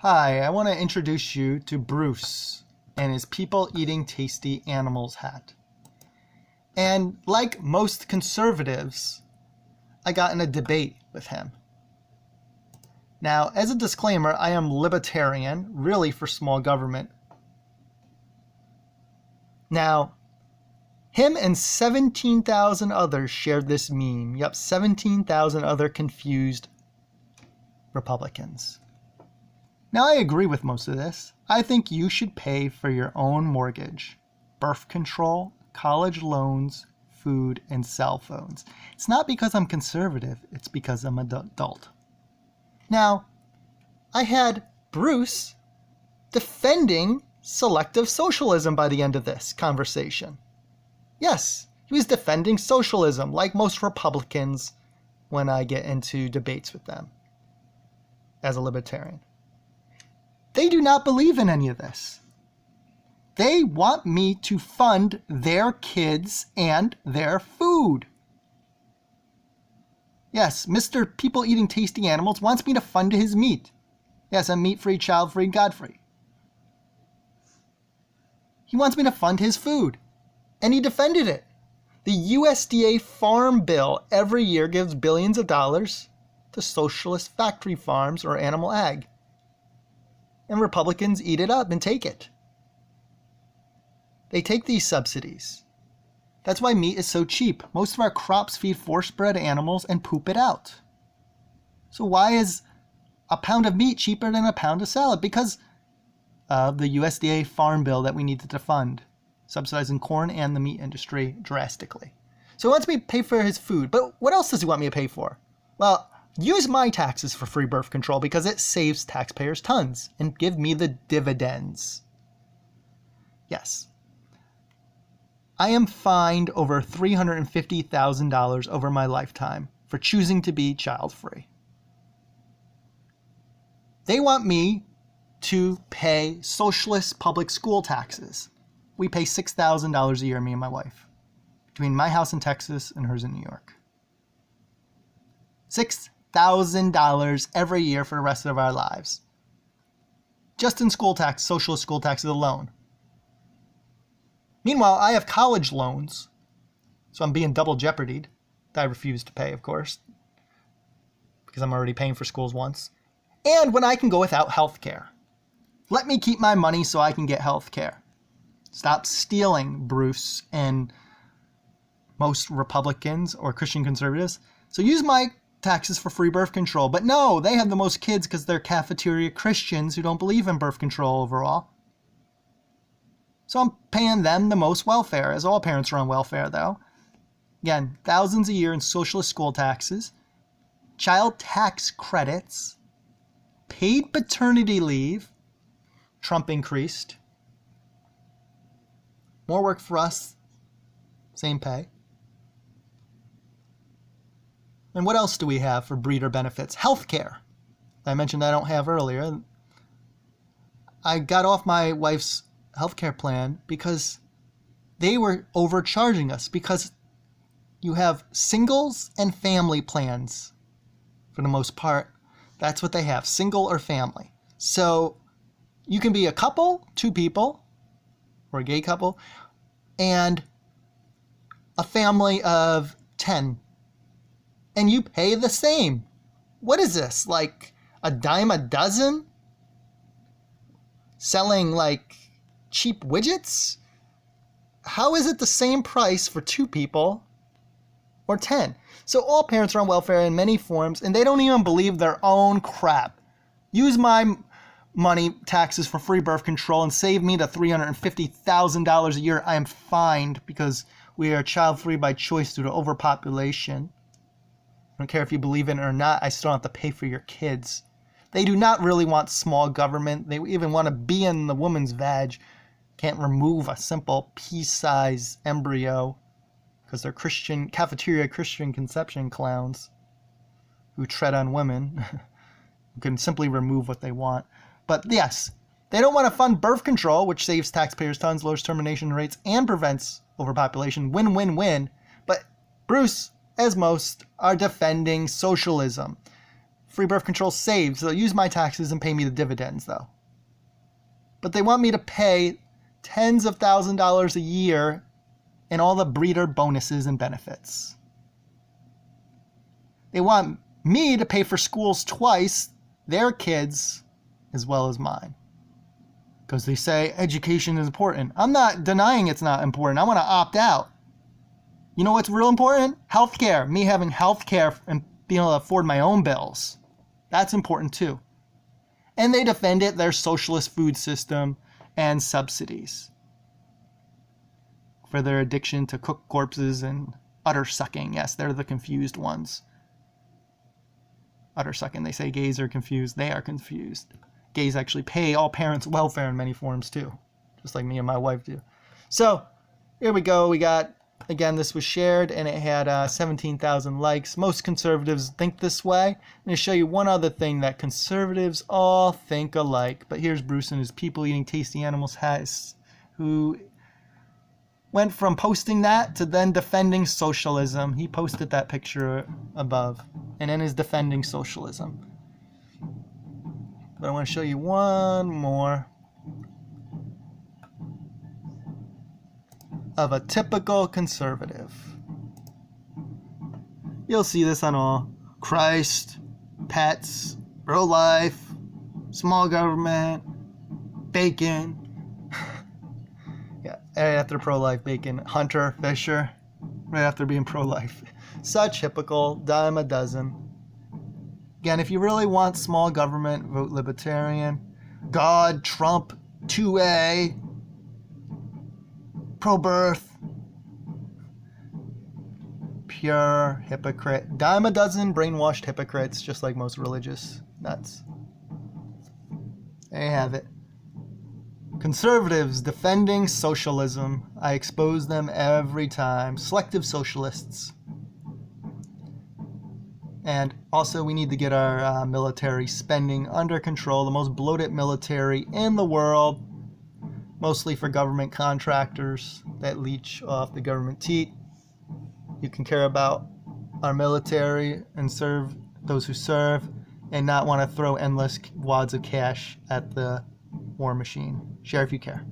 Hi, I want to introduce you to Bruce and his people eating tasty animals hat. And like most conservatives, I got in a debate with him. Now, as a disclaimer, I am libertarian, really for small government. Now, him and 17,000 others shared this meme. Yep, 17,000 other confused Republicans. Now, I agree with most of this. I think you should pay for your own mortgage, birth control, college loans, food, and cell phones. It's not because I'm conservative, it's because I'm an adult. Now, I had Bruce defending selective socialism by the end of this conversation. Yes, he was defending socialism, like most Republicans when I get into debates with them as a libertarian. They do not believe in any of this. They want me to fund their kids and their food. Yes, Mr. People Eating Tasty Animals wants me to fund his meat. Yes, I'm meat-free, child-free, God-free. He wants me to fund his food. And he defended it. The USDA Farm Bill every year gives billions of dollars to socialist factory farms or animal ag. And Republicans eat it up and take it. They take these subsidies. That's why meat is so cheap. Most of our crops feed force-bred animals and poop it out. So why is a pound of meat cheaper than a pound of salad? Because of the USDA Farm Bill that we needed to fund, subsidizing corn and the meat industry drastically. So he wants me to pay for his food. But what else does he want me to pay for? Well, use my taxes for free birth control because it saves taxpayers tons, and give me the dividends. Yes. I am fined over $350,000 over my lifetime for choosing to be child-free. They want me to pay socialist public school taxes. We pay $6,000 a year, me and my wife, between my house in Texas and hers in New York. $6,000 every year for the rest of our lives. Just in school tax, socialist school taxes alone. Meanwhile, I have college loans, so I'm being double jeopardied. That I refuse to pay, of course, because I'm already paying for schools once. And when I can go without health care. Let me keep my money so I can get health care. Stop stealing, Bruce and most Republicans or Christian conservatives. So use my taxes for free birth control. But no, they have the most kids because they're cafeteria Christians who don't believe in birth control overall. So I'm paying them the most welfare, as all parents are on welfare, though. Again, thousands a year in socialist school taxes, child tax credits, paid paternity leave, Trump increased. More work for us, same pay. And what else do we have for breeder benefits? Healthcare. I mentioned I don't have earlier. I got off my wife's healthcare plan because they were overcharging us, because you have singles and family plans for the most part. That's what they have, single or family. So you can be a couple, 2 people, or a gay couple, and a family of 10. And you pay the same. What is this? Like a dime a dozen? Selling like cheap widgets? How is it the same price for 2 people or 10? So all parents are on welfare in many forms, and they don't even believe their own crap. Use my money, taxes for free birth control, and save me the $350,000 a year I am fined because we are child-free by choice due to overpopulation. I don't care if you believe in it or not, I still have to pay for your kids. They do not really want small government. They even want to be in the woman's vag. Can't remove a simple pea-sized embryo because they're Christian, cafeteria Christian conception clowns who tread on women who can simply remove what they want. But yes, they don't want to fund birth control, which saves taxpayers tons, lowers termination rates, and prevents overpopulation. Win, win, win. But Bruce, as most, are defending socialism. free birth control saved, so they'll use my taxes and pay me the dividends, though. But they want me to pay tens of thousands of dollars a year in all the breeder bonuses and benefits. They want me to pay for schools twice, their kids as well as mine. Because they say education is important. I'm not denying it's not important. I want to opt out. You know what's real important? Healthcare. Me having healthcare and being able to afford my own bills. That's important too. And they defend it, their socialist food system and subsidies for their addiction to cooked corpses and udder sucking. Yes, they're the confused ones. Udder sucking. They say gays are confused. They are confused. Gays actually pay all parents' welfare in many forms too, just like me and my wife do. So here we go. We got, again, this was shared and it had 17,000 likes. Most conservatives think this way. I'm going to show you one other thing that conservatives all think alike. But here's Bruce in his People Eating Tasty Animals hat, who went from posting that to then defending socialism. He posted that picture above and then is defending socialism. But I want to show you one more of a typical conservative. You'll see this on all. Christ, pets, pro-life, small government, bacon. Yeah, right after pro-life, bacon. Hunter, Fisher, right after being pro-life. Such typical, dime a dozen. Again, if you really want small government, vote Libertarian. God, Trump, 2A, pro-birth, pure hypocrite. Dime a dozen brainwashed hypocrites, just like most religious nuts. There you have it. Conservatives defending socialism. I expose them every time. Selective socialists. And also we need to get our military spending under control. The most bloated military in the world. Mostly for government contractors that leech off the government teat. You can care about our military and serve those who serve and not want to throw endless wads of cash at the war machine. Share if you care.